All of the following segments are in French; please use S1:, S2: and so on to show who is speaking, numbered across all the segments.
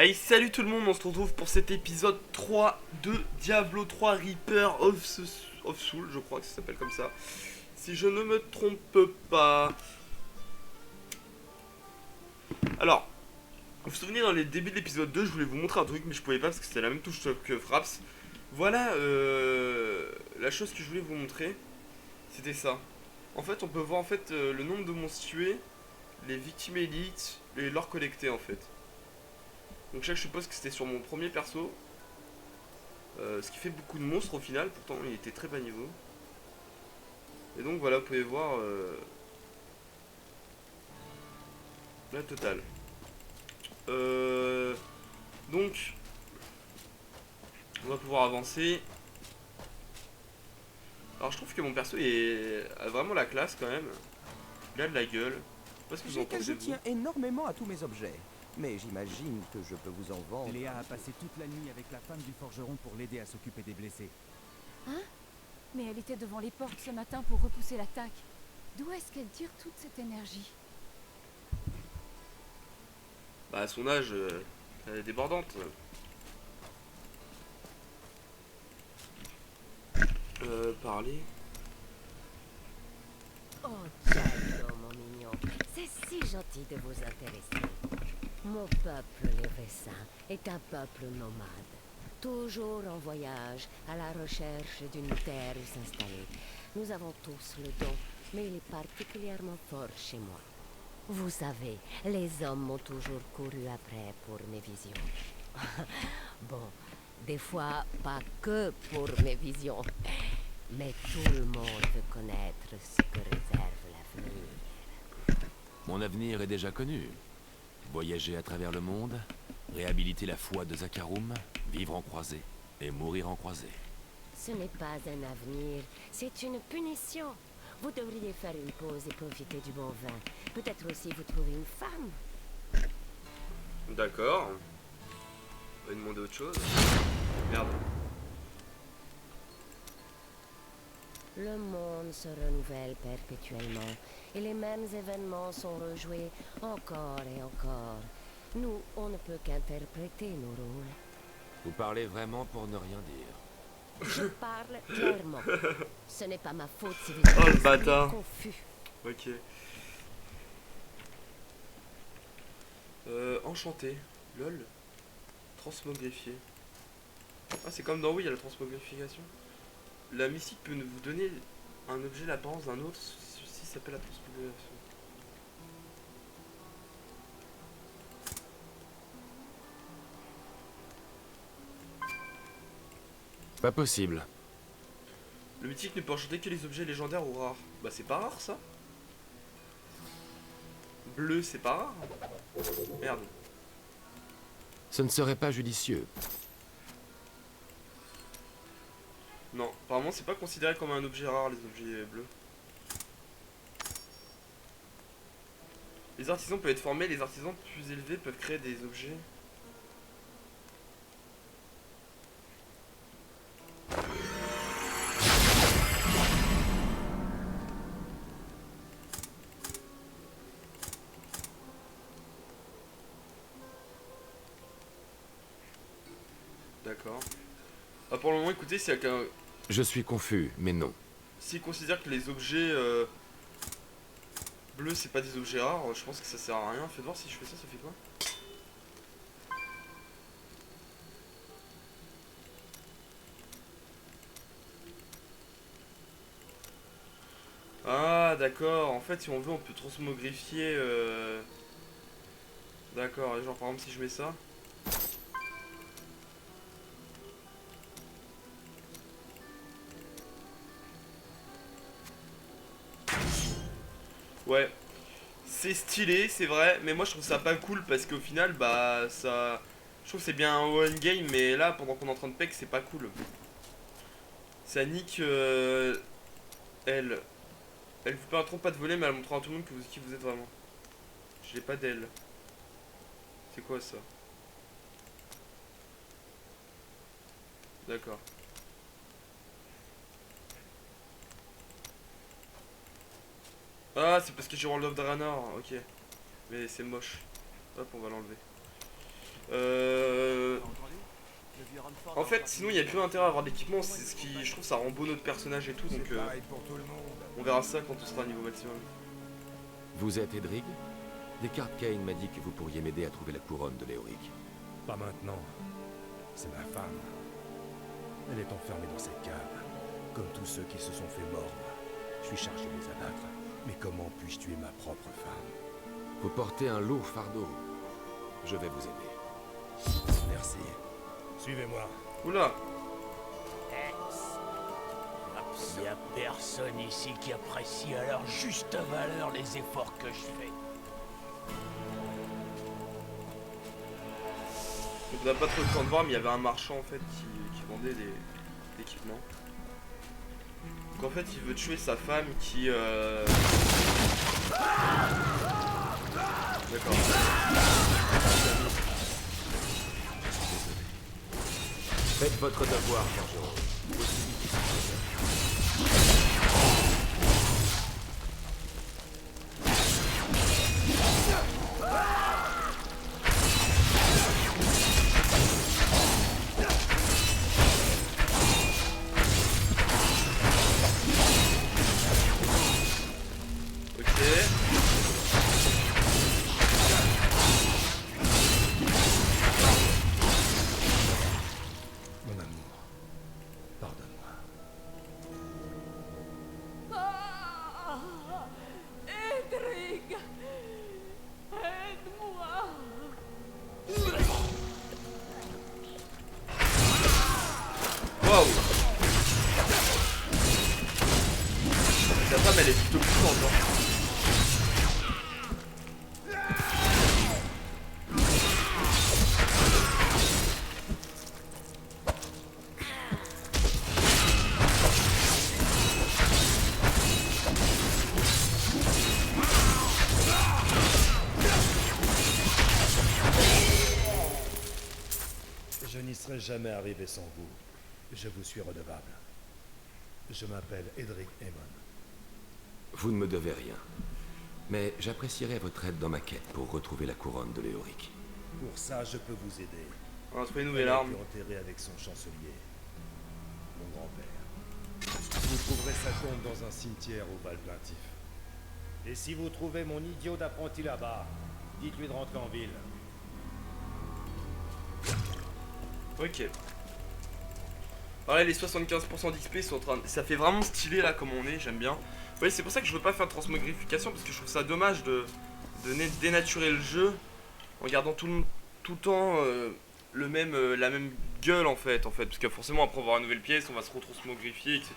S1: Hey, salut tout le monde, on se retrouve pour cet épisode 3 de Diablo 3 Reaper of Soul, je crois que ça s'appelle comme ça. Si je ne me trompe pas. Alors, vous vous souvenez dans les débuts de l'épisode 2, je voulais vous montrer un truc, mais je pouvais pas parce que c'était la même touche que Fraps. Voilà, la chose que je voulais vous montrer, c'était ça. En fait, on peut voir en fait le nombre de monstres tués, les victimes élites, les lore collectés en fait. Donc je suppose que c'était sur mon premier perso. Ce qui fait beaucoup de monstres au final, pourtant il était très bas niveau. Et donc voilà, vous pouvez voir la totale. Euh, donc, on va pouvoir avancer. Alors je trouve que mon perso a vraiment la classe quand même. Il a de la gueule. Je sais pas ce que vous en
S2: Je
S1: pensez vous.
S2: tiens énormément à tous mes objets, mais j'imagine que je peux vous en vendre.
S3: Léa a passé toute la nuit avec la femme du forgeron pour l'aider à s'occuper des blessés.
S4: Hein? Mais elle était devant les portes ce matin pour repousser l'attaque. D'où est-ce qu'elle tire toute cette énergie?
S1: Bah à son âge, elle est débordante. Parler.
S5: Oh, Diablo, mon mignon, c'est si gentil de vous intéresser. Mon peuple, les Vessins, est un peuple nomade, toujours en voyage, à la recherche d'une terre où s'installer. Nous avons tous le don, mais il est particulièrement fort chez moi. Vous savez, les hommes m'ont toujours couru après pour mes visions. Bon, des fois, pas que pour mes visions. Mais tout le monde veut connaître ce que réserve l'avenir.
S6: Mon avenir est déjà connu. Voyager à travers le monde, réhabiliter la foi de Zakarum, vivre en croisée et mourir en croisée.
S5: Ce n'est pas un avenir, c'est une punition. Vous devriez faire une pause et profiter du bon vin. Peut-être aussi vous trouver une femme.
S1: D'accord. On va lui demander autre chose. Merde.
S5: Le monde se renouvelle perpétuellement et les mêmes événements sont rejoués encore et encore. Nous, on ne peut qu'interpréter nos rôles.
S6: Vous parlez vraiment pour ne rien dire.
S5: Je parle clairement. Ce n'est pas ma faute si vous
S1: Oh, le
S5: êtes
S1: bâtard.
S5: confus.
S1: Ok. Enchanté. Lol. Transmogrifié. Ah, c'est comme dans oui, il y a la transmogrification. La mystique peut vous donner un objet l'apparence d'un autre, ceci s'appelle la transmogrification.
S6: Pas possible.
S1: Le mythique ne peut enchanter que les objets légendaires ou rares. Bah c'est pas rare ça. Bleu c'est pas rare. Merde.
S6: Ce ne serait pas judicieux.
S1: Non, apparemment c'est pas considéré comme un objet rare les objets bleus. Les artisans peuvent être formés, les artisans plus élevés peuvent créer des objets. D'accord. Ah, pour le moment, écoutez,
S6: Je suis confus, mais non.
S1: s'il considère que les objets bleus c'est pas des objets rares, je pense que ça sert à rien. Faites voir si je fais ça, ça fait quoi? Ah d'accord, en fait si on veut on peut transmogrifier D'accord, et genre par exemple si je mets ça. Ouais, c'est stylé, c'est vrai, mais moi je trouve ça pas cool parce qu'au final bah ça... Je trouve que c'est bien un one game, mais là pendant qu'on est en train de peg c'est pas cool. Ça nique elle. Elle vous permettront pas de voler mais elle montrera à tout le monde qui vous êtes vraiment. J'ai pas d'elle. C'est quoi ça? D'accord. Ah c'est parce que j'ai World of Draenor, ok. Mais c'est moche. Hop on va l'enlever. En fait, sinon il n'y a plus intérêt à avoir d'équipement, c'est ce qui, je trouve, ça rend beau notre personnage et tout, donc on verra ça quand on sera au niveau maximum.
S6: Vous êtes Edrig? Descartes Kane m'a dit que vous pourriez m'aider à trouver la couronne de Léoric.
S3: Pas maintenant. C'est ma femme. Elle est enfermée dans cette cave, comme tous ceux qui se sont fait mordre. Je suis chargé de les abattre. Mais comment puis-je tuer ma propre femme?
S6: Vous portez un lourd fardeau. Je vais vous aider.
S3: Merci. Suivez-moi.
S1: Oula.
S7: Il n'y a personne ici qui apprécie à leur juste valeur les efforts que je fais.
S1: Donc on n'a pas trop le temps de voir, mais il y avait un marchand en fait qui vendait des équipements. Donc en fait il veut tuer sa femme qui D'accord.
S6: Faites votre devoir, forgeron.
S3: Mon amour, pardonne-moi.
S4: Edrig, aide-moi.
S1: Waouh. La femme elle est plutôt puissante hein.
S3: Je n'y serais jamais arrivé sans vous. Je vous suis redevable. Je m'appelle Edrig Aemon.
S6: Vous ne me devez rien. Mais j'apprécierais votre aide dans ma quête pour retrouver la couronne de Léoric.
S3: Pour ça, je peux vous aider.
S1: On a trouvé une nouvelle
S3: Elle a
S1: arme.
S3: été enterrée avec son chancelier, mon grand-père. Vous trouverez sa tombe dans un cimetière au Val Plaintif. Et si vous trouvez mon idiot d'apprenti là-bas, dites-lui de rentrer en ville.
S1: Ok. Alors là les 75% d'XP sont en train de... Ça fait vraiment stylé là comme on est, j'aime bien. Vous voyez c'est pour ça que je veux pas faire de transmogrification parce que je trouve ça dommage de dénaturer le jeu en gardant tout le temps la même gueule en fait. Parce que forcément après on va avoir une nouvelle pièce, on va se retransmogrifier etc.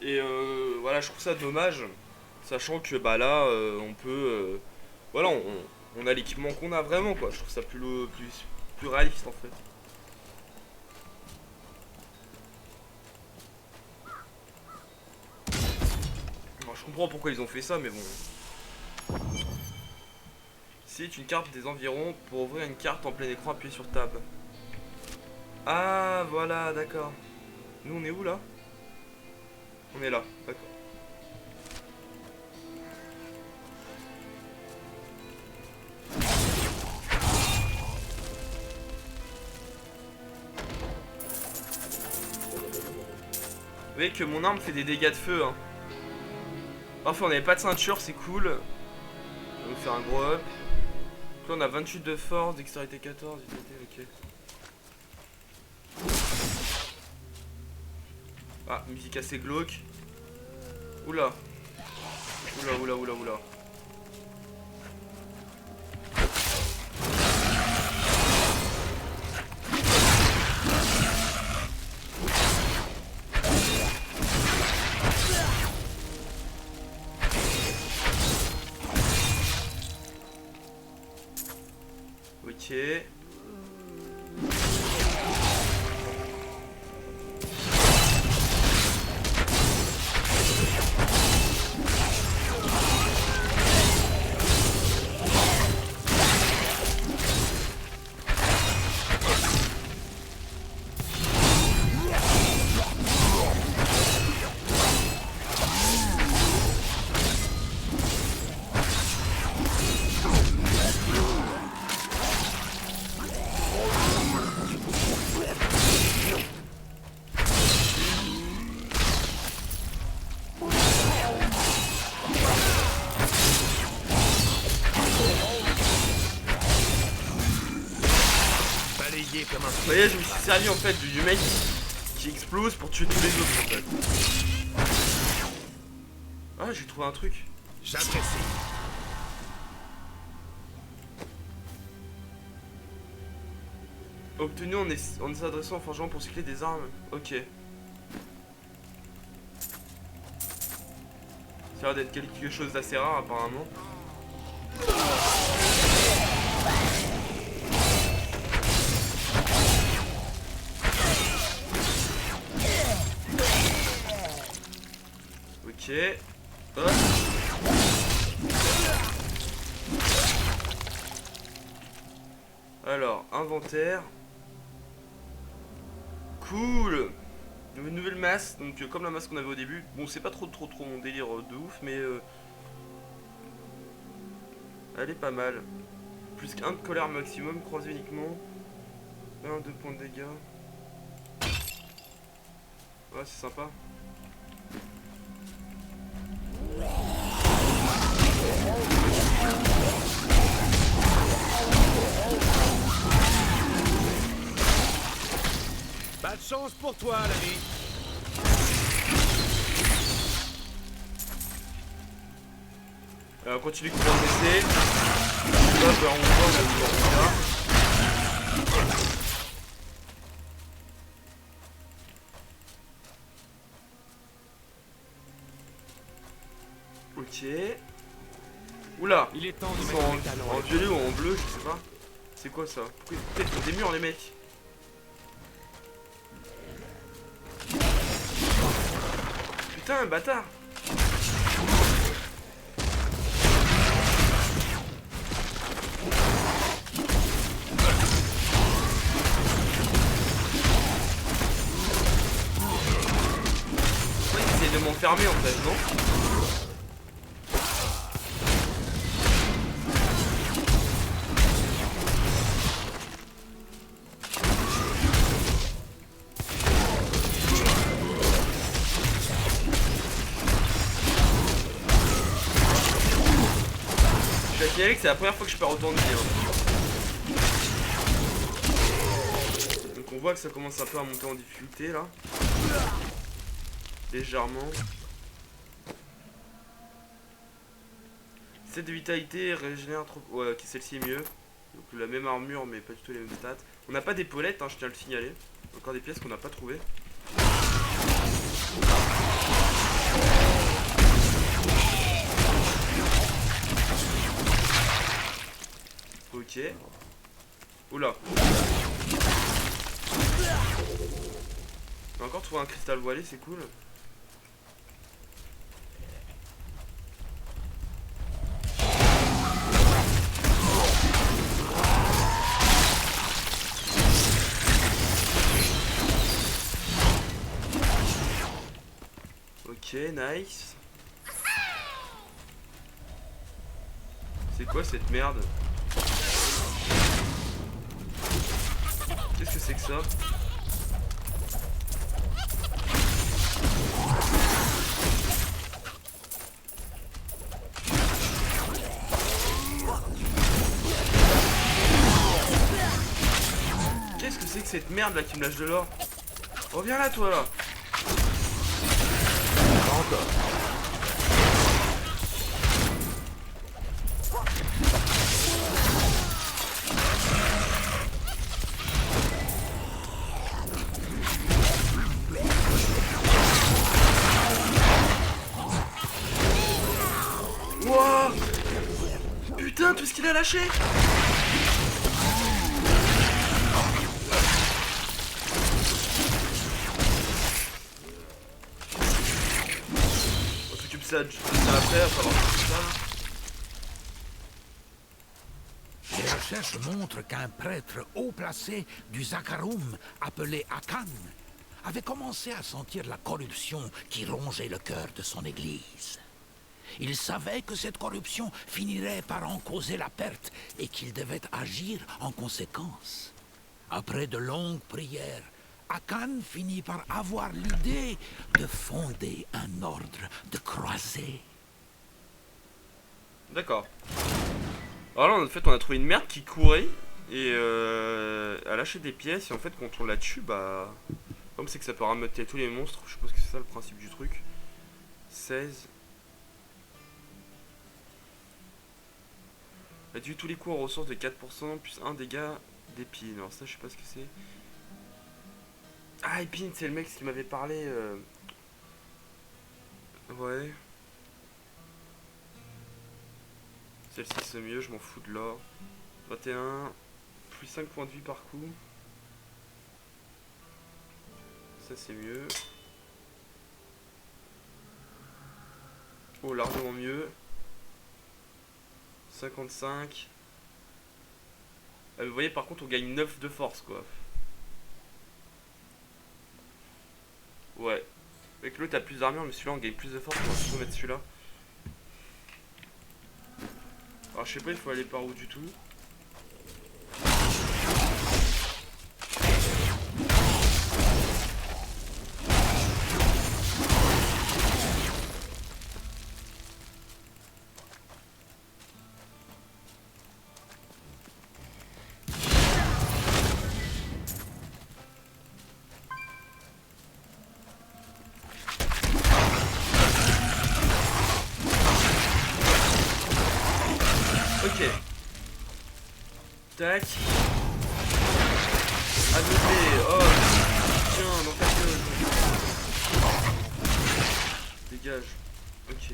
S1: Et voilà je trouve ça dommage. Sachant que bah là on peut... voilà on a l'équipement qu'on a vraiment quoi. Je trouve ça plus réaliste en fait. Je comprends pourquoi ils ont fait ça, mais bon. C'est une carte des environs. Pour ouvrir une carte en plein écran, appuyez sur Tab. Ah, voilà, d'accord. Nous, on est où, là? On est là, d'accord. Vous voyez que mon arme fait des dégâts de feu, hein. Enfin, on n'avait pas de ceinture, c'est cool. On va nous faire un gros up. Donc là, on a 28 de force, dextérité 14, vitalité, ok. Ah, musique assez glauque. Oula. Oula. Ok.
S7: griller comme un...
S1: Vous voyez, je me suis servi en fait du mec qui explose pour tuer tous les autres en fait. Ah, j'ai trouvé un truc.
S7: J'apprécie.
S1: Obtenu en s'adressant au forgeron pour cycler des armes. Ok. Ça a l'air d'être quelque chose d'assez rare apparemment. Ok. Hop. Alors, inventaire. Cool. Une nouvelle masse, donc comme la masse qu'on avait au début. Bon, c'est pas trop mon délire de ouf, mais elle est pas mal. Plus qu'un de colère maximum, croisé uniquement. 2 points de dégâts. Ouais, c'est sympa.
S7: Pas de chance pour toi, l'ami.
S1: Alors, continue de progresser. Hop, on voit, on a vu là. Ok. Oula.
S7: Il est temps de
S1: Ils sont
S7: mettre les talons
S1: en violet ou en bleu, je sais pas. C'est quoi ça? Pourquoi peut-être ils ont des murs les mecs? Putain, bâtard! Ouais, ils essaient de m'enfermer en fait, non? C'est la première fois que je perds autant de vie. Hein. Donc on voit que ça commence un peu à monter en difficulté là. Légèrement. 7 de vitalité, régénère trop... Ouais, ok, celle-ci est mieux. Donc la même armure mais pas du tout les mêmes stats. On n'a pas d'épaulettes, hein, je tiens à le signaler. Encore des pièces qu'on n'a pas trouvées. Ok. Oula. On a encore trouvé un cristal voilé, c'est cool. Ok, nice. C'est quoi cette merde? Qu'est-ce que c'est que ça? Qu'est-ce que c'est que cette merde là qui me lâche de l'or? Reviens là toi là.
S6: Pas encore.
S1: Wouah! Putain, tout ce qu'il a lâché! On s'occupe ça après, après avoir fait ça.
S8: Les recherches montrent qu'un prêtre haut placé du Zakarum, appelé Akan, avait commencé à sentir la corruption qui rongeait le cœur de son église. Il savait que cette corruption finirait par en causer la perte et qu'il devait agir en conséquence. Après de longues prières, Akan finit par avoir l'idée de fonder un ordre de croisés.
S1: D'accord. Alors là, en fait, on a trouvé une merde qui courait, Et à lâcher des pièces, et en fait quand on la tue, bah... Comme c'est que ça peut rameuter tous les monstres, je suppose que c'est ça le principe du truc. 16. Réduit tous les coups en ressources de 4%, plus 1 dégât d'épine. Alors ça je sais pas ce que c'est. Ah, épine, c'est le mec qui m'avait parlé. Ouais. Celle-ci c'est mieux, je m'en fous de l'or. 21. Plus 5 points de vie par coup. Ça c'est mieux. Oh, largement mieux. 55. Vous voyez par contre on gagne 9 de force quoi. Ouais. Avec l'autre t'as plus d'armure mais celui-là on gagne plus de force. On va plutôt mettre celui-là. Alors je sais pas il faut aller par où du tout. Ok. Tac. Aveuglé. Oh. Tiens, dans ta gueule. Dégage. Ok.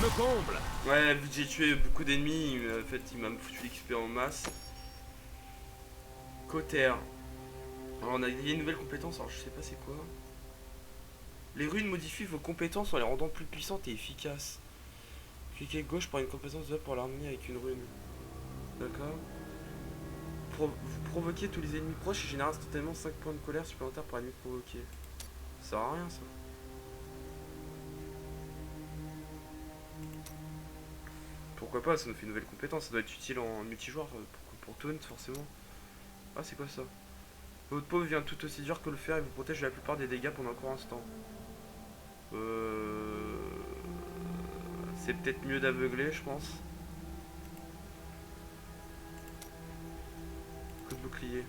S3: Me comble.
S1: Ouais, vu que j'ai tué beaucoup d'ennemis, en fait il m'a foutu l'XP en masse. Cotère. Alors on a une nouvelle compétence, alors je sais pas c'est quoi. Les runes modifient vos compétences en les rendant plus puissantes et efficaces. Cliquez gauche pour une compétence de pour l'harmonie avec une rune. D'accord. Vous provoquez tous les ennemis proches et générez instantanément 5 points de colère supplémentaires par ennemi provoqué. Ça sert à rien ça. Pourquoi pas, ça nous fait une nouvelle compétence, ça doit être utile en multijoueur pour taunt forcément. Ah c'est quoi ça? Votre peau devient tout aussi dur que le fer et vous protège de la plupart des dégâts pendant un court instant. C'est peut-être mieux d'aveugler je pense. Coup de bouclier.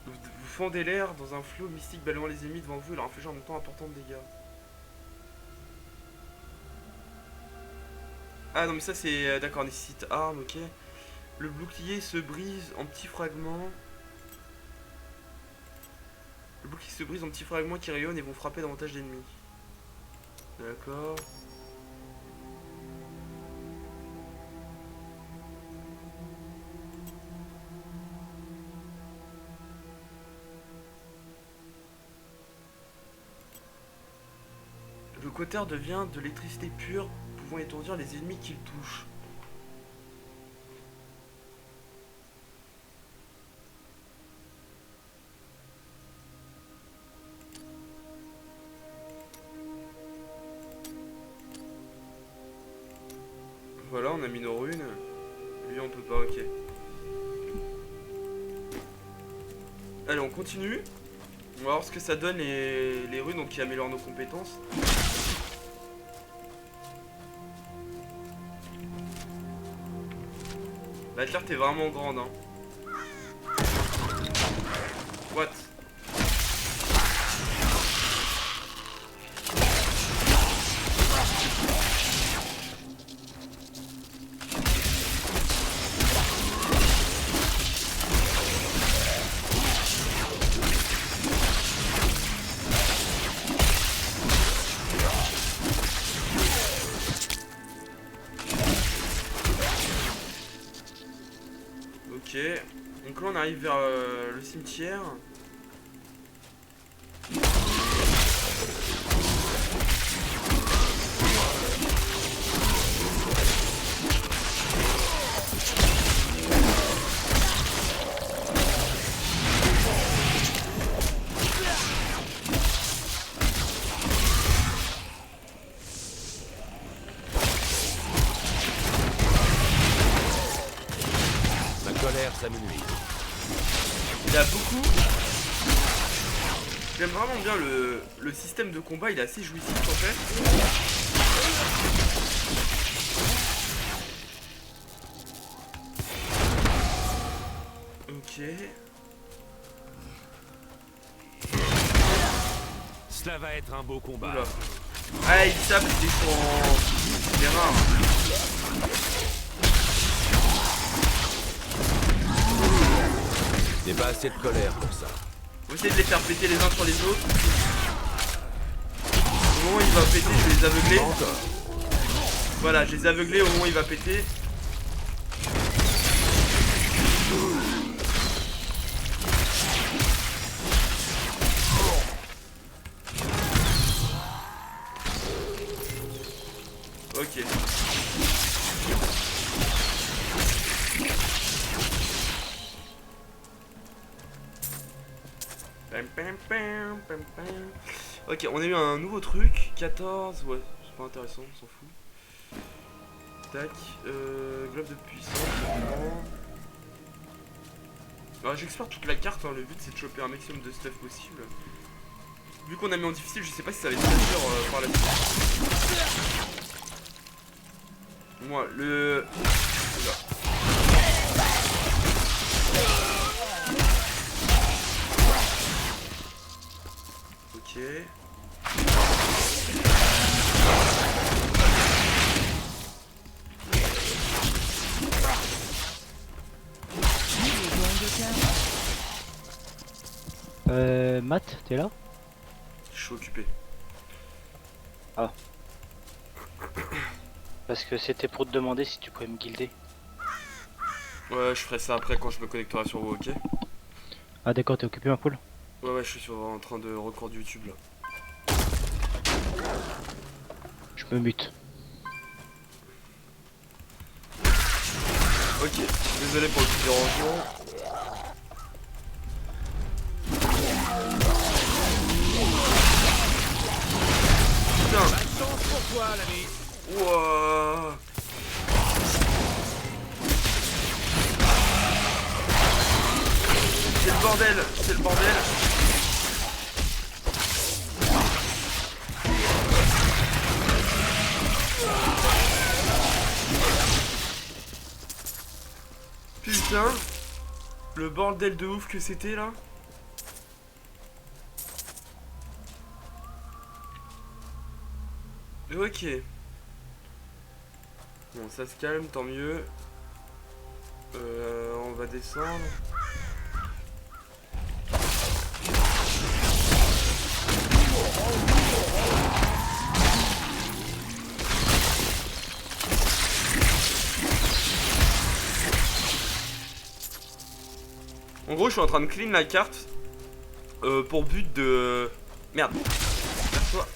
S1: Vous fendez l'air dans un flot mystique balayant les ennemis devant vous et leur infligeant en même temps important de dégâts. Ah non mais ça c'est... D'accord, nécessite arme, ok. Le bouclier se brise en petits fragments. Le bouclier se brise en petits fragments qui rayonnent et vont frapper davantage d'ennemis. D'accord. Le cotère devient de l'électricité pure, pouvant étourdir les ennemis qu'il touche. Voilà, on a mis nos runes. Lui on peut pas, ok. Allez, on continue. On va voir ce que ça donne les runes, donc qui améliorent nos compétences. La carte est vraiment grande, hein. What? Ok, donc là on arrive vers le cimetière.
S6: colère, ça me nuit.
S1: Il y a beaucoup. J'aime vraiment bien le système de combat, il est assez jouissif en fait. Ok.
S6: Cela va être un beau combat.
S1: Oula. Ah, il tape des son... des rares.
S6: J'ai pas assez de colère pour ça.
S1: On va essayer de les faire péter les uns sur les autres. Au moment où il va péter, je vais les aveugler.
S6: Encore.
S1: Voilà, je les ai aveuglés au moment où il va péter. Ok. Ok, on a eu un nouveau truc. 14, ouais, c'est pas intéressant, on s'en fout. Tac, glove de puissance. Alors j'explore toute la carte, hein. Le but c'est de choper un maximum de stuff possible. Vu qu'on a mis en difficile, je sais pas si ça va être très dur par la suite. Moi, le... Oula. Ok.
S9: Matt, t'es là?
S1: Je suis occupé.
S9: Parce que c'était pour te demander si tu pouvais me guilder.
S1: Ouais, je ferai ça après quand je me connecterai sur vous, ok?
S9: Ah d'accord, t'es occupé ma poule?
S1: Ouais, je suis en train de record YouTube là.
S9: Je me mute.
S1: Ok, désolé pour le petit dérangement. Putain.
S7: pour toi, l'ami.
S1: Wouah. C'est le bordel, c'est le bordel. Putain, le bordel de ouf que c'était là. Ok. Bon, ça se calme, tant mieux. On va descendre. En gros, je suis en train de clean la carte pour but de... Merde. Toi.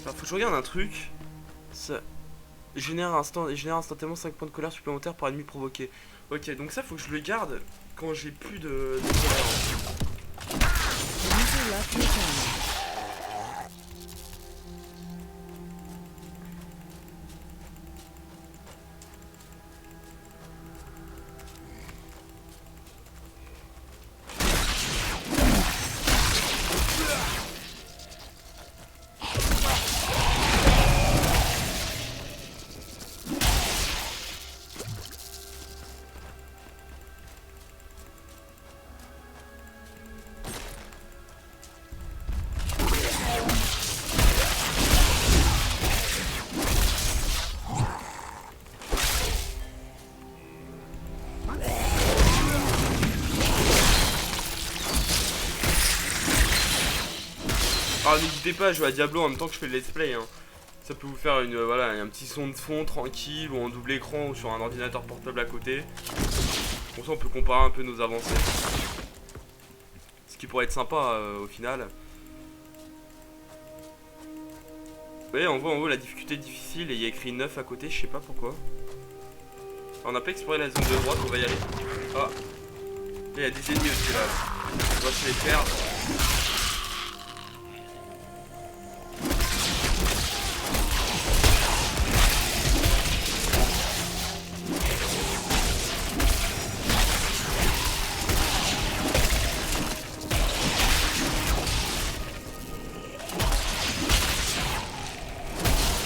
S1: Alors, faut que je regarde un truc. Ça génère instantanément 5 points de colère supplémentaires par ennemi provoqué. Ok, donc ça faut que je le garde quand j'ai plus de colère. Alors n'hésitez pas à jouer à Diablo en même temps que je fais le let's play, hein. Ça peut vous faire une, voilà, un petit son de fond tranquille ou en double écran ou sur un ordinateur portable à côté. Comme ça on peut comparer un peu nos avancées. Ce qui pourrait être sympa au final. Vous voyez, on voit en haut la difficulté difficile et il y a écrit 9 à côté, je sais pas pourquoi. On n'a pas exploré la zone de droite, on va y aller. Ah, il y a des ennemis aussi là. On va se les faire.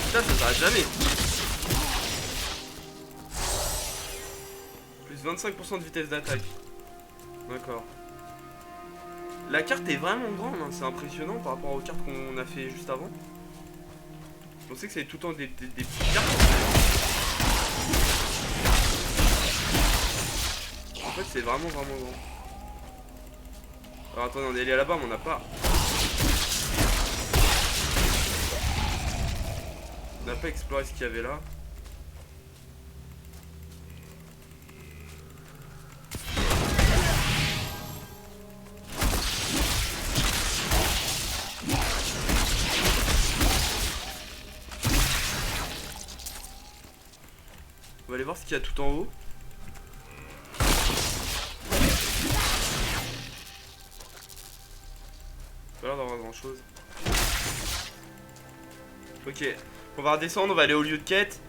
S1: Putain, ça s'arrête jamais. Plus 25% de vitesse d'attaque. D'accord. La carte est vraiment grande, hein. C'est impressionnant par rapport aux cartes qu'on a fait juste avant. Je pensais que c'était tout le temps des petites cartes. En fait, c'est vraiment grand. Alors attendez, on est allé là-bas, mais on n'a pas. On n'a pas exploré ce qu'il y avait là. On va aller voir ce qu'il y a tout en haut. Pas l'air d'avoir grand chose. Ok, on va redescendre, on va aller au lieu de quête.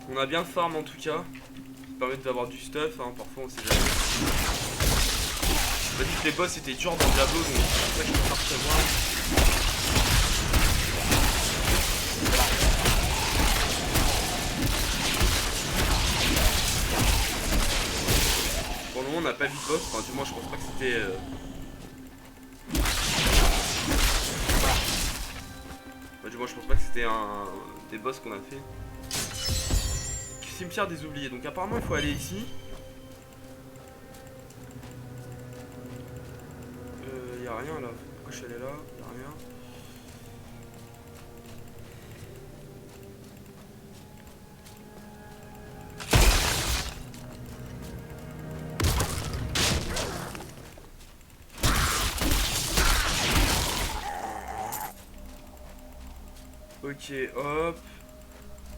S1: On a bien farm en tout cas. Ça permet d'avoir du stuff, hein. Parfois on sait jamais. On m'a dit que les boss étaient durs dans Diablo, donc c'est pour ça que je peux pas recevoir. Pour le moment on n'a pas vu de boss, enfin du moins je pense pas que c'était... Du moins je pense pas que c'était un des boss qu'on a fait. Cimetière des oubliés, donc apparemment il faut aller ici. Y a rien là, pourquoi je suis allé là? Y a rien. Ok, hop.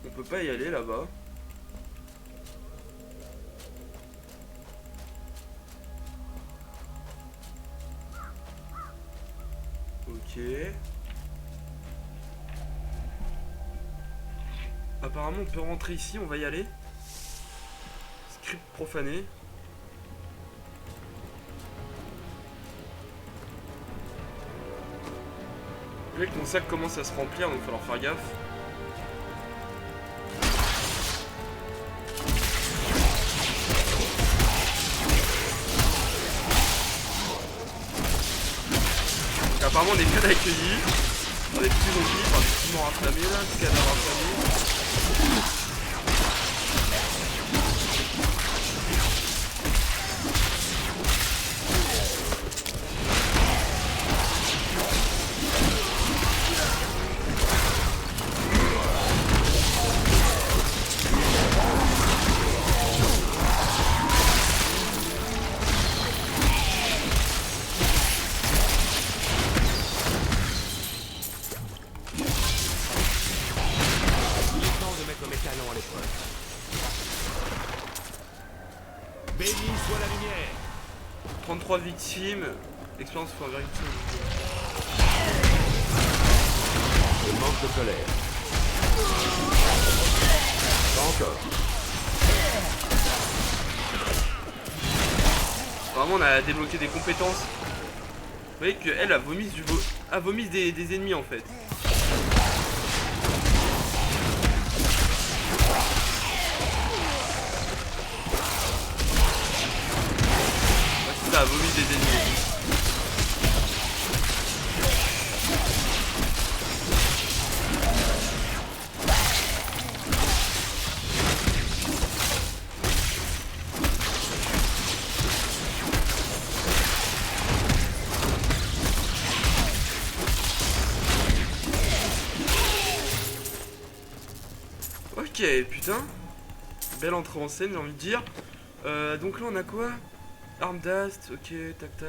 S1: On peut pas y aller là-bas. Ok. Apparemment on peut rentrer ici, on va y aller. Script profané. Vous voyez que mon sac commence à se remplir, donc il va falloir faire gaffe. Donc, apparemment on est bien accueillis. On est petits zombies, par des petits morts affamés là, des cadavres affamés.
S7: talent à l'épreuve. Béni soit la lumière.
S1: 33 victimes, expérience pour 1,5.
S6: Je manque de colère. Pas encore.
S1: Vraiment, on a débloqué des compétences. Vous voyez qu'elle a vomi des ennemis en fait. Ouais, ça a vomi des ennemis. Ok, putain. Belle entrée en scène, j'ai envie de dire. Donc là, on a quoi? Arme d'ast, ok, tac tac.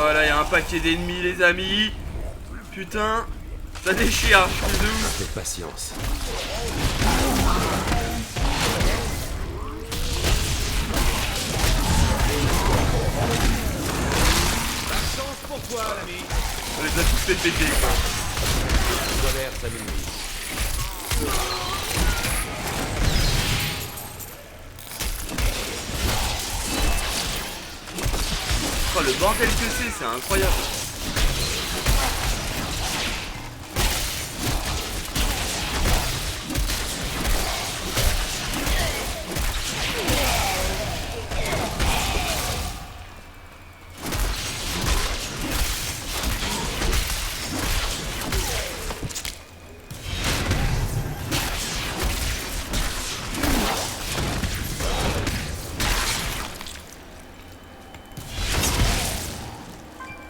S1: Voilà, il y a un paquet d'ennemis, les amis. Putain, ça déchire, je suis de ouf.
S6: Faites patience.
S1: On les a tous fait péter, quoi.
S6: Colère s'amenuise.
S1: Oh, le bordel que c'est incroyable.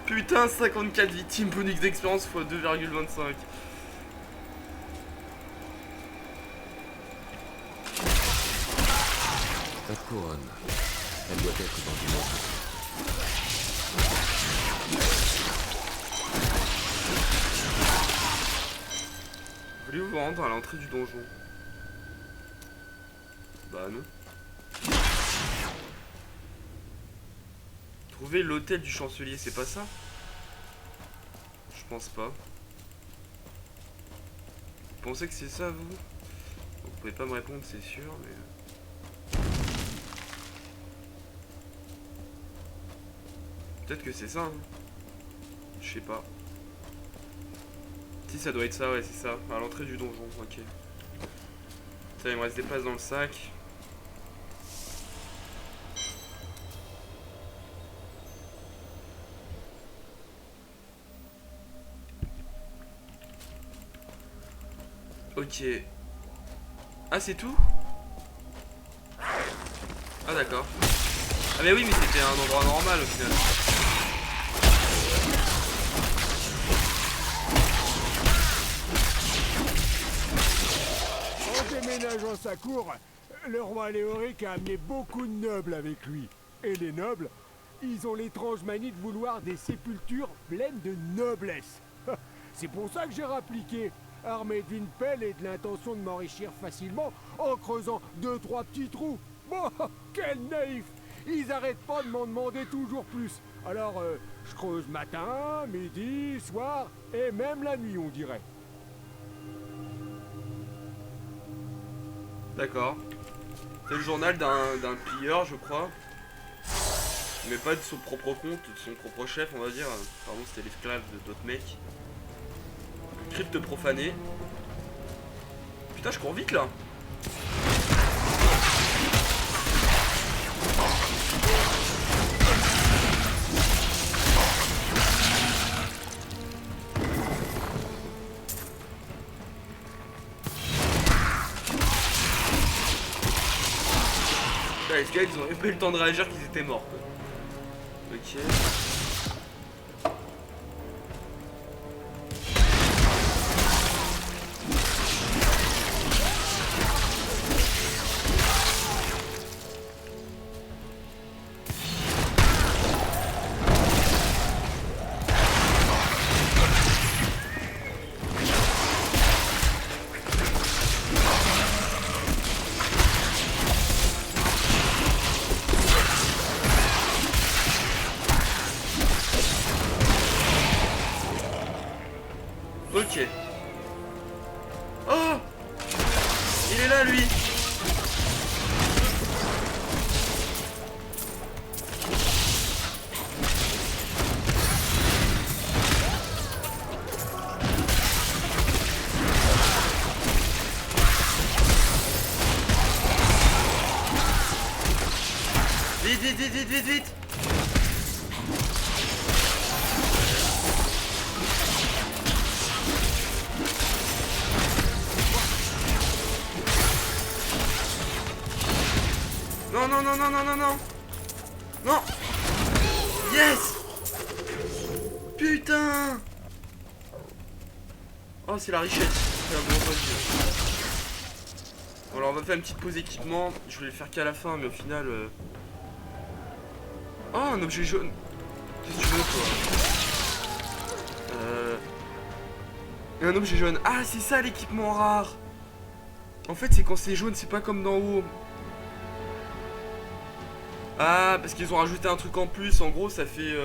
S1: Putain, 54 victimes, bonus d'expérience x 2,25.
S6: Ta couronne. Elle doit être dans du monde.
S1: Voulez-vous vous rendre à l'entrée du donjon? Bah non. Trouver l'hôtel du chancelier, c'est pas ça? Je pense pas. Vous pensez que c'est ça, vous? Vous pouvez pas me répondre, c'est sûr, mais... Peut-être que c'est ça, hein. Je sais pas. Si, ça doit être ça, ouais, c'est ça. À l'entrée du donjon, ok. Ça, il me reste des places dans le sac. Ok. Ah, c'est tout? Ah, d'accord. Ah, mais oui, mais c'était un endroit normal au final.
S10: En déménageant sa cour, le roi Léoric a amené beaucoup de nobles avec lui. Et les nobles, ils ont l'étrange manie de vouloir des sépultures pleines de noblesse. C'est pour ça que j'ai rappliqué, armé d'une pelle et de l'intention de m'enrichir facilement en creusant 2-3 petits trous. Bon, quel naïf! Ils arrêtent pas de m'en demander toujours plus. Alors, je creuse matin, midi, soir, et même la nuit, on dirait.
S1: D'accord. C'est le journal d'un pilleur, je crois. Mais pas de son propre compte, de son propre chef, on va dire. Pardon, c'était l'esclave d'autres mecs. Crypte profanée. Putain, je cours vite là. Putain, les gars, ils ont même pas eu le temps de réagir qu'ils étaient morts, quoi. Ok. Ok. Oh! Il est là, lui! Vite, vite, vite, vite, vite, vite! Non, non, non, non, non, non, non. Non. Yes. Putain. Oh, c'est la richesse. C'est la bourgeoisie. Bon, alors on va faire une petite pause équipement. Je voulais le faire qu'à la fin, mais au final... Oh, un objet jaune. Qu'est-ce que tu veux, toi? Un objet jaune. Ah, c'est ça l'équipement rare. En fait, c'est quand c'est jaune, c'est pas comme d'en haut. Ah, parce qu'ils ont rajouté un truc en plus. En gros, ça fait...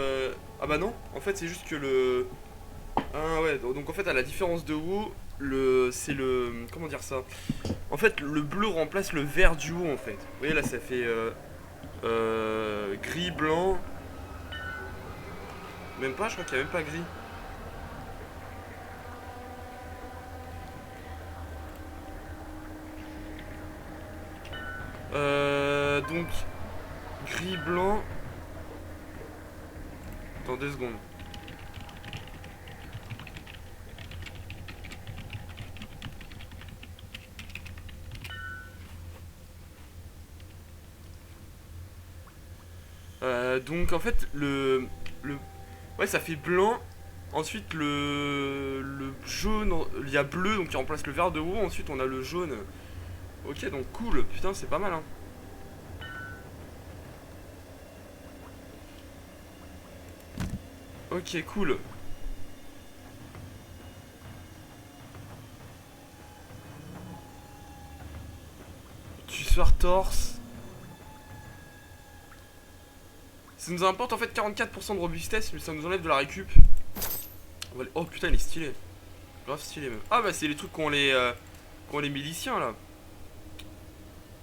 S1: Ah bah non, en fait, c'est juste que le... Ah ouais, donc en fait, à la différence de haut, c'est le... Comment dire ça? En fait, le bleu remplace le vert du haut, en fait. Vous voyez, là, ça fait... gris, blanc... Même pas, je crois qu'il n'y a même pas gris. Donc gris, blanc. Attends 2 secondes. Donc en fait ouais, ça fait blanc. Ensuite le jaune, il y a bleu donc qui remplace le vert de haut. Ensuite on a le jaune. Ok, donc cool, putain c'est pas mal hein. Ok, cool. Tueur torse. Ça nous importe en fait 44% de robustesse, mais ça nous enlève de la récup. Oh putain, il est stylé. Grave stylé même. Ah bah c'est les trucs qu'ont les miliciens là.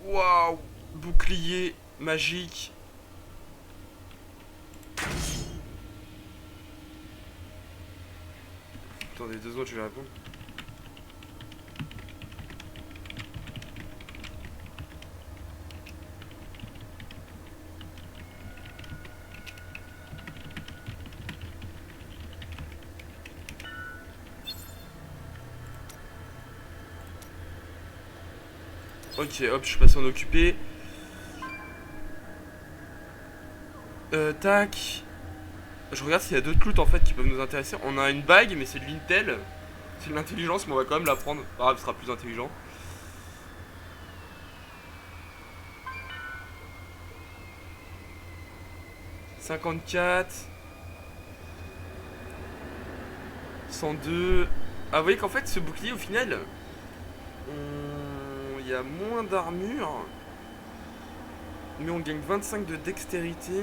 S1: Waouh. Bouclier magique. Attendez 2 secondes, je vais répondre. Ok, hop, je suis passé en occupé. Tac. Je regarde s'il y a d'autres loot en fait qui peuvent nous intéresser. On a une bague, mais c'est de l'intel. C'est de l'intelligence, mais on va quand même la prendre. Pas grave, ce sera plus intelligent. « 54 » 102. Ah, vous voyez qu'en fait, ce bouclier, au final, il y a moins d'armure, mais on gagne 25 de dextérité.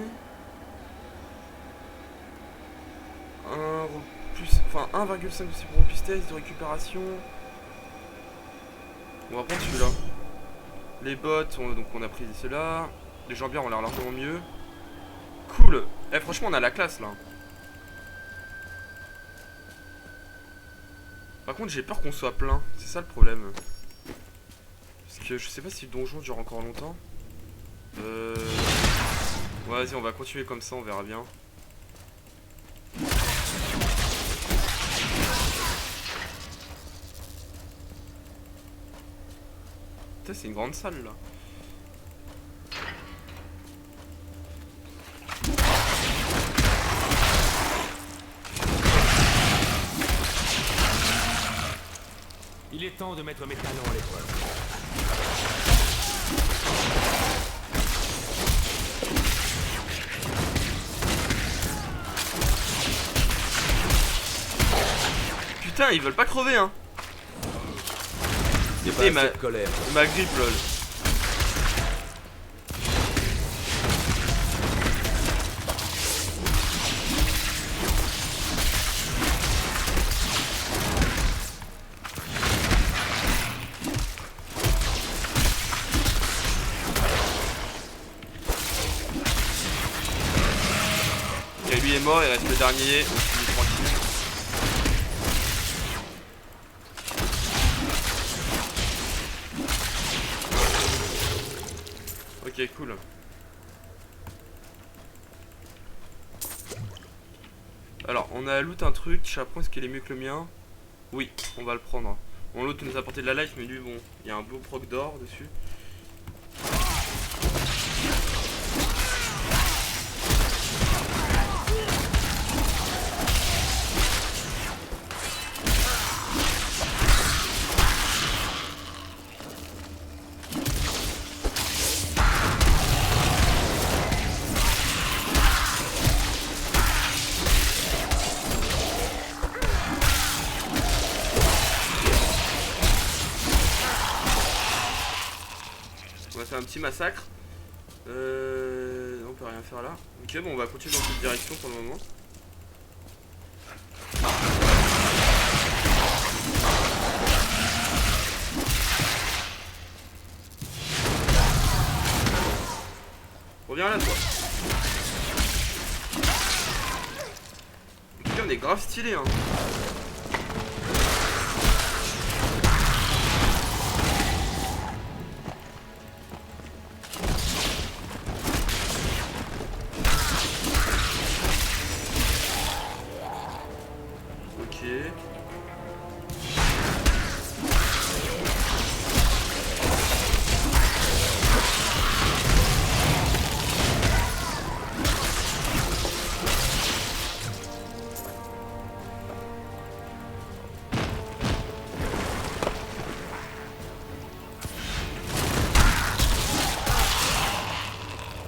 S1: Enfin 1,5 aussi pour robustesse, de récupération. On va prendre celui-là. Les bottes, donc on a pris ceux-là. Les jambières ont l'air largement mieux. Cool. Eh, franchement on a la classe là. Par contre j'ai peur qu'on soit plein. C'est ça le problème. Parce que je sais pas si le donjon dure encore longtemps. Vas-y, on va continuer comme ça, on verra bien. Putain, c'est une grande salle là.
S7: Il est temps de mettre mes talents à l'épreuve.
S1: Putain, ils veulent pas crever hein.
S6: C'est pas cette colère.
S1: Ma grippe lol. Ok, lui est mort, il reste le dernier. On finit tranquille. Ok, cool. Alors, on a loot un truc. Chaperon, est-ce qu'il est mieux que le mien? Oui, on va le prendre. Bon, l'autre nous a apporté de la life, mais lui, bon, il y a un beau proc d'or dessus. un petit massacre. On peut rien faire là. Ok, bon, on va continuer dans cette direction pour le moment. Reviens là, toi. Ok, on est grave stylé, hein.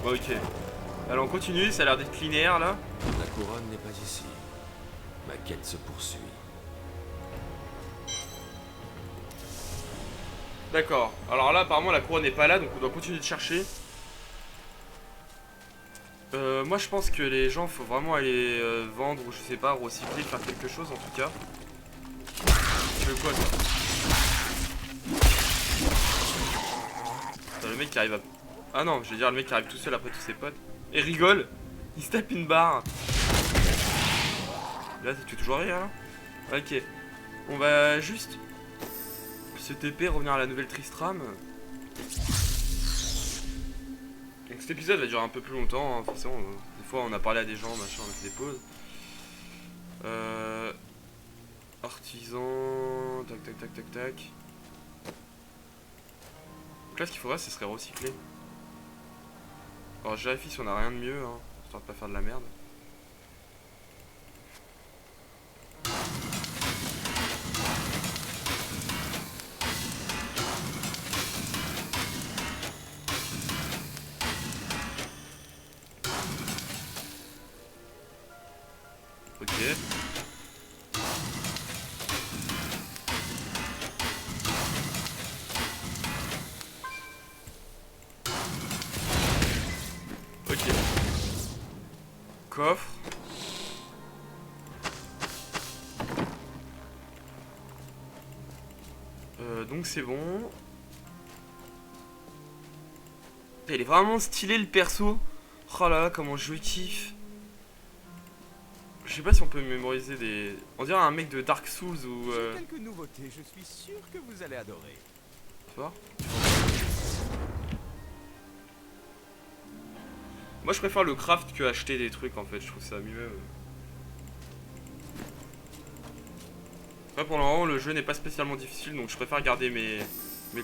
S1: Ok. Alors on continue, ça a l'air d'être linéaire là.
S6: La couronne n'est pas ici. Ma quête se poursuit.
S1: D'accord. Alors là apparemment la couronne n'est pas là, donc on doit continuer de chercher. Moi je pense que les gens faut vraiment aller vendre ou je sais pas, recycler, faire quelque chose en tout cas. Tu veux quoi toi? Putain, le mec qui arrive à... Ah non, je veux dire le mec qui arrive tout seul après tous ses potes. Et rigole. Il se tape une barre. Là tu es toujours rire là. Ok. On va juste se TP, revenir à la nouvelle Tristram. Donc cet épisode va durer un peu plus longtemps, hein. Forcément, des fois on a parlé à des gens, machin, on a fait des pauses. Artisan, tac tac tac tac tac. Donc là ce qu'il faudrait ce serait recycler. Alors je vérifie si on a rien de mieux, hein, histoire de pas faire de la merde. Ok. Ok. Coffre. Donc c'est bon. Il est vraiment stylé le perso. Oh là là, comment je kiffe. Je sais pas si on peut mémoriser des... On dirait un mec de Dark Souls ou...
S2: J'ai quelques nouveautés, je suis sûr que vous allez adorer.
S1: Tu vois? Moi je préfère le craft que acheter des trucs en fait, je trouve ça mieux. Après pour le moment le jeu n'est pas spécialement difficile donc je préfère garder mes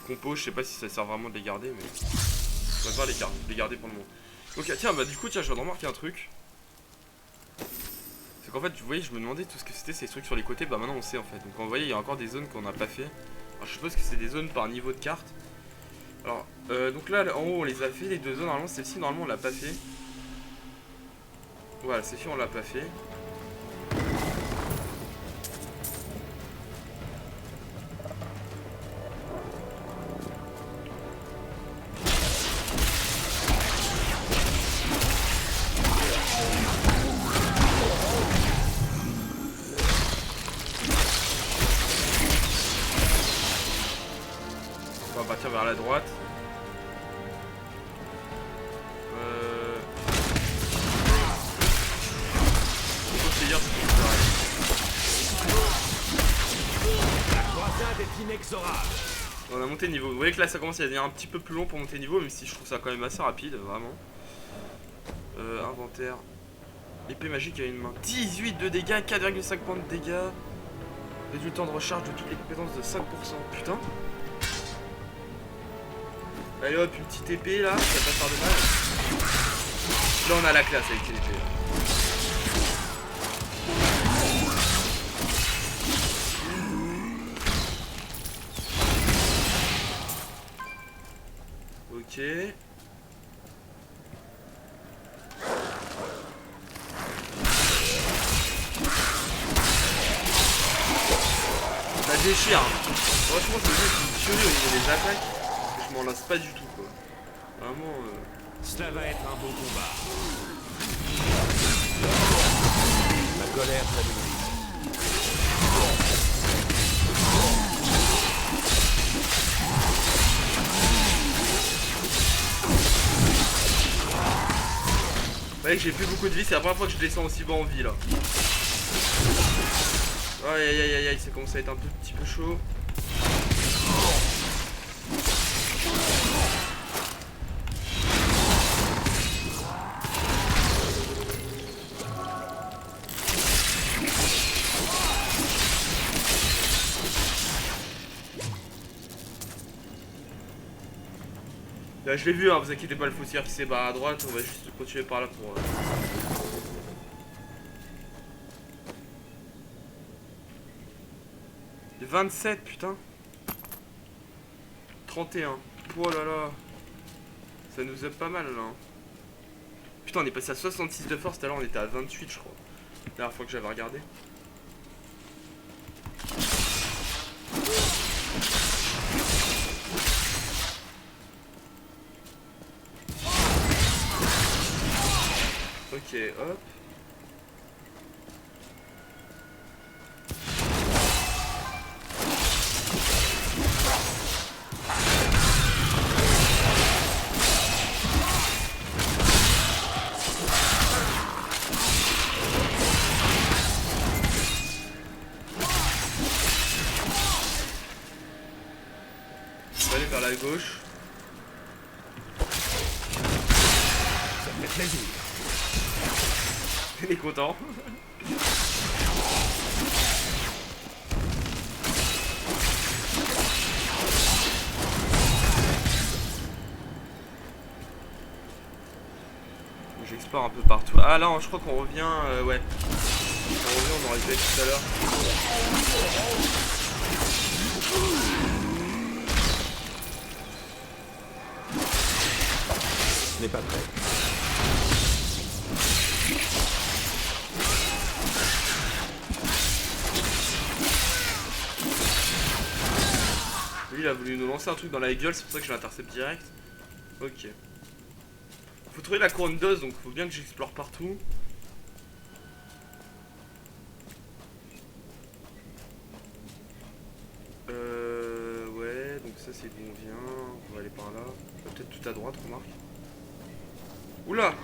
S1: compos, je sais pas si ça sert vraiment de les garder mais... Je préfère les garder pour le moment. Donc tiens bah du coup tiens je viens de remarquer un truc. C'est qu'en fait vous voyez je me demandais tout ce que c'était ces trucs sur les côtés, bah maintenant on sait en fait. Donc vous voyez il y a encore des zones qu'on n'a pas fait. Alors je suppose que c'est des zones par niveau de carte. Alors donc là en haut on les a fait les deux zones, normalement celle-ci normalement on l'a pas fait. Voilà celle-ci on l'a pas fait. On va partir vers la droite. On a monté de niveau. Vous voyez que là ça commence à devenir un petit peu plus long pour monter de niveau, même si je trouve ça quand même assez rapide, vraiment. Inventaire. Épée magique à une main. 18 de dégâts, 4,5 points de dégâts. Réduit le temps de recharge de toutes les compétences de 5%. Putain. Allez hop, une petite épée là, ça va pas faire de mal. Là on a la classe avec l'épée là. Ok. Ça déchire. Franchement ce jeu est une tuerie au niveau des attaques. Parce que je m'en lasse pas du tout quoi. vraiment...
S6: Cela va être un beau combat. La colère s'amenuise.
S1: Ouais, j'ai plus beaucoup de vie, c'est la première fois que je descends aussi bas en vie là. Aïe aïe aïe aïe aïe, ça commence à être un petit peu chaud. Là, je l'ai vu, hein, vous inquiétez pas, le faussière qui s'est barré à droite, on va juste continuer par là pour... 27, putain. 31. Oh là là. Ça nous aide pas mal là. Hein. Putain, on est passé à 66 de force, tout à l'heure on était à 28 je crois. La dernière fois que j'avais regardé. Ok, hop. On va aller vers la gauche.
S8: Ça me fait plaisir.
S1: Il est content. J'explore un peu partout. Ah là, je crois qu'on revient. Ouais. On revient, on aurait dû être tout à l'heure.
S6: Ce n'est pas prêt.
S1: Lui, il a voulu nous lancer un truc dans la gueule, c'est pour ça que je l'intercepte direct. Ok. Faut trouver la couronne d'os, donc faut bien que j'explore partout. Ouais, donc ça c'est d'où on vient. On va aller par là. Peut-être tout à droite, remarque. Oula!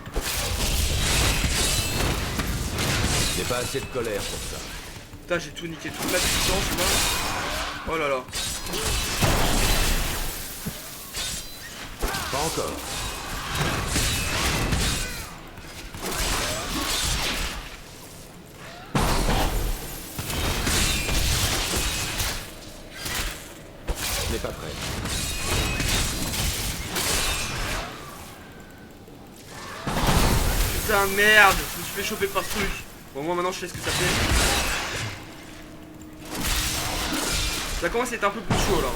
S6: Il n'y a pas assez de colère pour ça.
S1: Putain, j'ai tout niqué, toute la puissance là. Oh là là.
S6: Pas encore. Ce n'est pas prêt.
S1: Putain, merde! Je me suis fait choper par ce truc. Bon, moi maintenant je sais ce que ça fait. Ça commence à être un peu plus chaud là.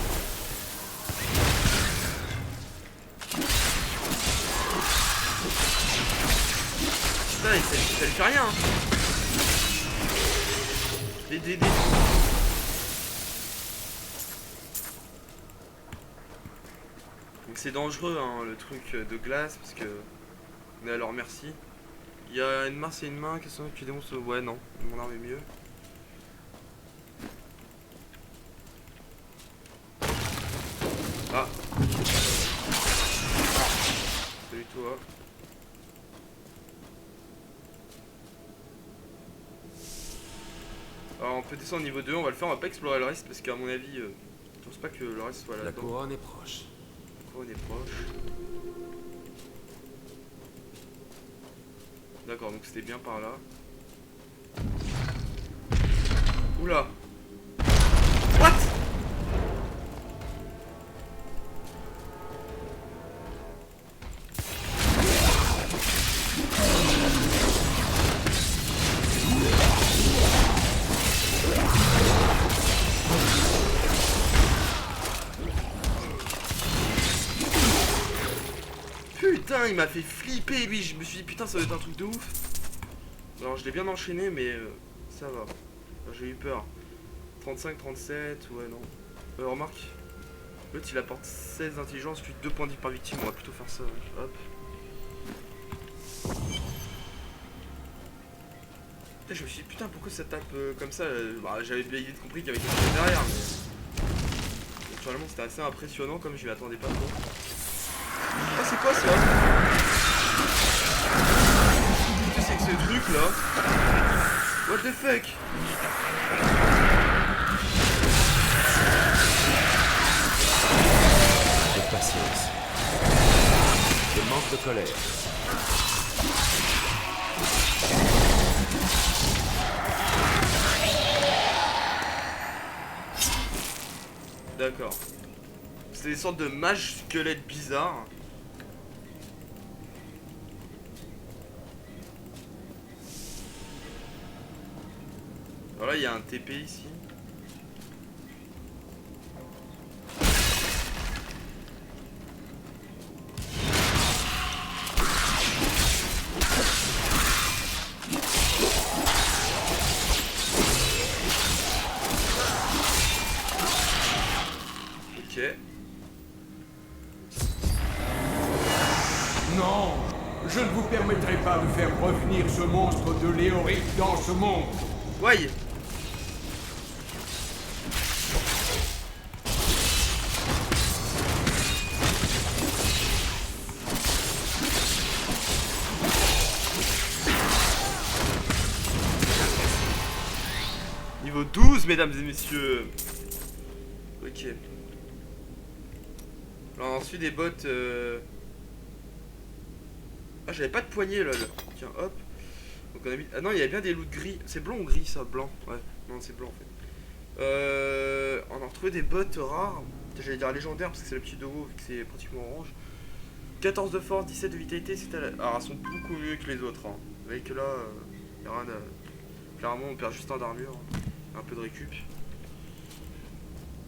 S1: Putain, ça lui fait rien. Des. Donc c'est dangereux hein, le truc de glace parce que on est à leur merci. Il y a une Mars et une main, qu'est-ce que tu démontres? Ouais non, mon arme est mieux. Ah. Salut toi. Alors on peut descendre au niveau 2, on va le faire, on va pas explorer le reste parce qu'à mon avis, je pense pas que le reste soit là-dedans.
S6: La couronne est proche.
S1: La couronne est proche. D'accord, donc c'était bien par là. Oula. What? Putain, il m'a fait flipper lui, je me suis dit putain ça doit être un truc de ouf. Alors je l'ai bien enchaîné mais ça va. J'ai eu peur. 35, 37, ouais non. Remarque. L'autre il apporte 16 d'intelligence, puis 2 points de vie par victime. On va plutôt faire ça. Hop. Putain, je me suis dit putain pourquoi ça tape comme ça. Bah, j'avais bien compris qu'il y avait quelque chose derrière, mais naturellement c'était assez impressionnant comme je m'y attendais pas trop. Ah c'est quoi ça? Qu'est-ce que c'est que ce truc là? What the fuck?
S6: Avec patience. Je manque de colère.
S1: D'accord. C'est des sortes de mages squelettes bizarres. Alors là il y a un TP ici. Ok.
S10: Non, je ne vous permettrai pas de faire revenir ce monstre de Léoric dans ce monde.
S1: Ouais. Niveau 12, mesdames et messieurs. Ok. Alors ensuite des bottes. Ah, j'avais pas de poignée lol. Tiens, hop. Donc on a mis... Ah non, il y avait bien des loots gris. C'est blanc ou gris ça? Blanc. Ouais, non, c'est blanc en fait. On a retrouvé des bottes rares. J'allais dire légendaires parce que c'est le petit logo vu que c'est pratiquement orange. 14 de force, 17 de vitalité. Alors elles sont beaucoup mieux que les autres. Hein. Avec là, y a rien à... Clairement, on perd juste un d'armure. Un peu de récup.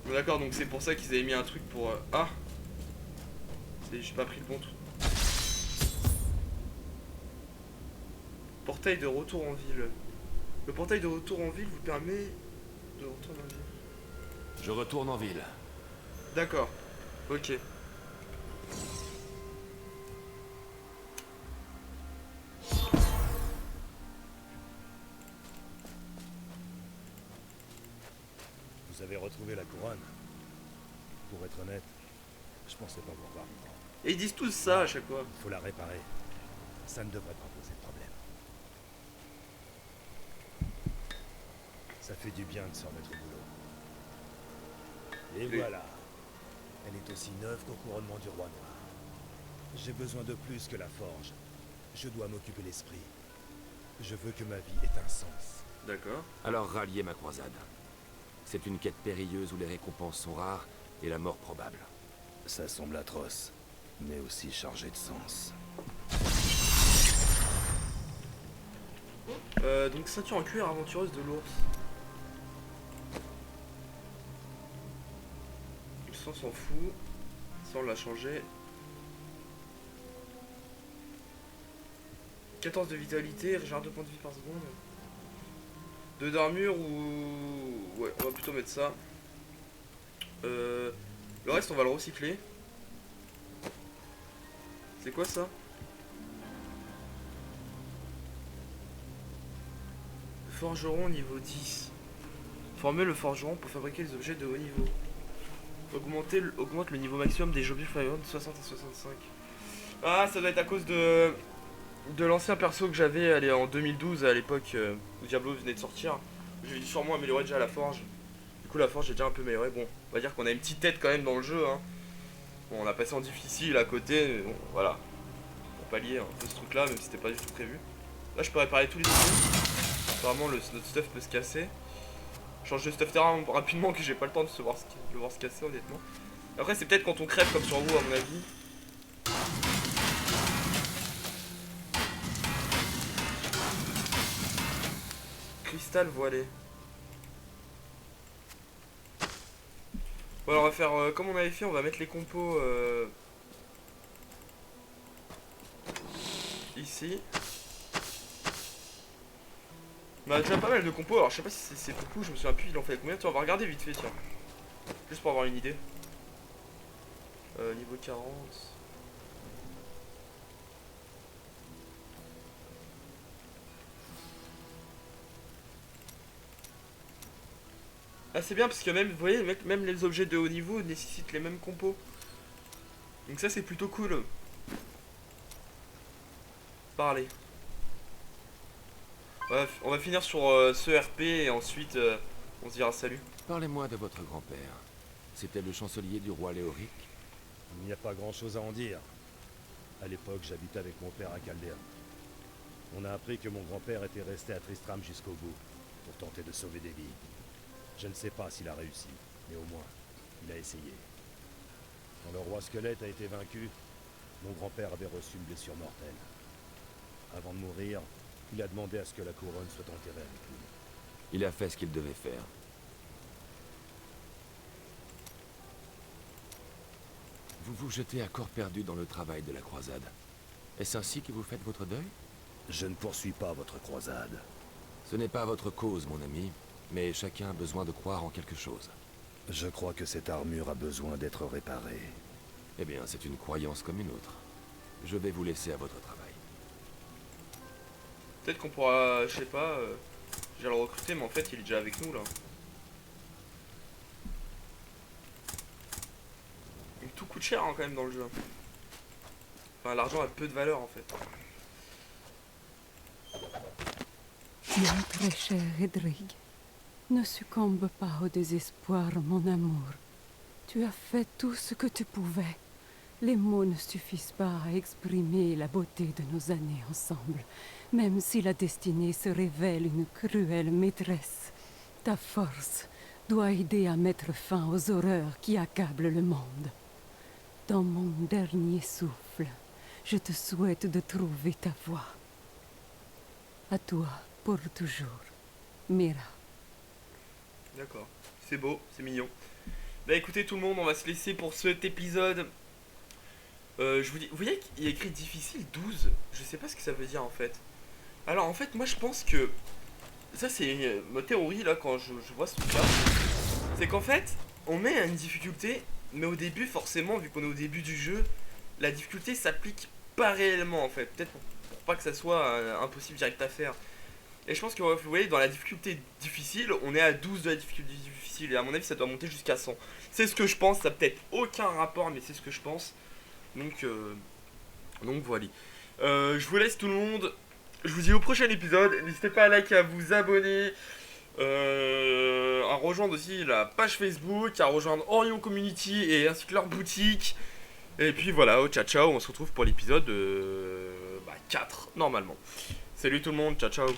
S1: Bon, d'accord, donc c'est pour ça qu'ils avaient mis un truc pour... Ah, j'ai pas pris le bon truc. Portail de retour en ville. Le portail de retour en ville vous permet de retourner en ville.
S6: Je retourne en ville.
S1: D'accord. Ok.
S3: Vous avez retrouvé la couronne. Pour être honnête, je pensais pas vous revoir.
S1: Et ils disent tous ça à chaque fois.
S3: Il faut la réparer. Ça ne devrait pas poser de problème. Ça fait du bien de se remettre au boulot. Et voilà. Elle est aussi neuve qu'au couronnement du roi noir. J'ai besoin de plus que la forge. Je dois m'occuper l'esprit. Je veux que ma vie ait un sens.
S1: D'accord.
S6: Alors ralliez ma croisade. C'est une quête périlleuse où les récompenses sont rares et la mort probable.
S3: Ça semble atroce, mais aussi chargé de sens.
S1: Donc ceinture en cuir aventureuse de l'ours. Ça on s'en fout. Ça on l'a changé. 14 de vitalité, régénère 2 points de vie par seconde. 2 d'armure ou... Ouais, on va plutôt mettre ça. Le reste on va le recycler. C'est quoi ça? Forgeron niveau 10. Former le forgeron pour fabriquer des objets de haut niveau. Augmente le niveau maximum des objets flammants de 60 à 65. Ah, ça doit être à cause de l'ancien perso que j'avais allez, en 2012 à l'époque où Diablo venait de sortir. J'ai sûrement amélioré déjà la forge. Du coup la forge est déjà un peu améliorée. Bon, on va dire qu'on a une petite tête quand même dans le jeu. Hein. Bon, on a passé en difficile à côté, mais bon, voilà. Pour pallier un peu ce truc là, même si c'était pas du tout prévu. Là je peux réparer tous les trucs. Apparemment notre stuff peut se casser. Change de stuff terrain rapidement que j'ai pas le temps de le voir se casser honnêtement. Après c'est peut-être quand on crève comme sur vous à mon avis. Cristal voilé. Bon alors on va faire comme on avait fait, on va mettre les compos ici. On a déjà pas mal de compos, alors je sais pas si c'est beaucoup, je me souviens plus, il en fait combien, tu on va regarder vite fait tiens. Juste pour avoir une idée. Niveau 40. Ah c'est bien parce que même, vous voyez, même les objets de haut niveau nécessitent les mêmes compos. Donc ça c'est plutôt cool. Parler. Bref, on va finir sur ce RP et ensuite on se dira salut.
S6: Parlez-moi de votre grand-père. C'était le chancelier du roi Léoric.
S3: Il n'y a pas grand-chose à en dire. À l'époque, j'habitais avec mon père à Caldea. On a appris que mon grand-père était resté à Tristram jusqu'au bout, pour tenter de sauver des vies. Je ne sais pas s'il a réussi, mais au moins, il a essayé. Quand le roi squelette a été vaincu, mon grand-père avait reçu une blessure mortelle. Avant de mourir, il a demandé à ce que la couronne soit enterrée avec lui.
S6: Il a fait ce qu'il devait faire. Vous vous jetez à corps perdu dans le travail de la croisade. Est-ce ainsi que vous faites votre deuil?
S3: Je ne poursuis pas votre croisade.
S6: Ce n'est pas votre cause, mon ami, mais chacun a besoin de croire en quelque chose.
S3: Je crois que cette armure a besoin d'être réparée.
S6: Eh bien, c'est une croyance comme une autre. Je vais vous laisser à votre travail.
S1: Peut-être qu'on pourra, je sais pas, j'ai le recruter, mais en fait il est déjà avec nous là. Mais tout coûte cher hein, quand même dans le jeu. Enfin l'argent a peu de valeur en fait.
S11: Mon très cher Edrig, ne succombe pas au désespoir, mon amour. Tu as fait tout ce que tu pouvais. Les mots ne suffisent pas à exprimer la beauté de nos années ensemble, même si la destinée se révèle une cruelle maîtresse. Ta force doit aider à mettre fin aux horreurs qui accablent le monde. Dans mon dernier souffle, je te souhaite de trouver ta voie. À toi, pour toujours, Mira.
S1: D'accord, c'est beau, c'est mignon. Bah écoutez tout le monde, on va se laisser pour cet épisode. Je vous dis, vous voyez qu'il y a écrit difficile 12. Je sais pas ce que ça veut dire en fait. Alors en fait moi je pense que ça c'est ma théorie là quand je vois ce truc là. C'est qu'en fait on met une difficulté, mais au début forcément vu qu'on est au début du jeu, la difficulté s'applique pas réellement en fait. Peut-être pour pas que ça soit impossible direct à faire. Et je pense que vous voyez dans la difficulté difficile on est à 12 de la difficulté difficile. Et à mon avis ça doit monter jusqu'à 100. C'est ce que je pense, ça n'a peut-être aucun rapport mais c'est ce que je pense. Donc voilà. Je vous laisse tout le monde. Je vous dis au prochain épisode. N'hésitez pas à liker, à vous abonner, à rejoindre aussi la page Facebook, à rejoindre Orion Community et ainsi que leur boutique. Et puis voilà, ciao ciao, on se retrouve pour l'épisode 4 normalement. Salut tout le monde, ciao ciao.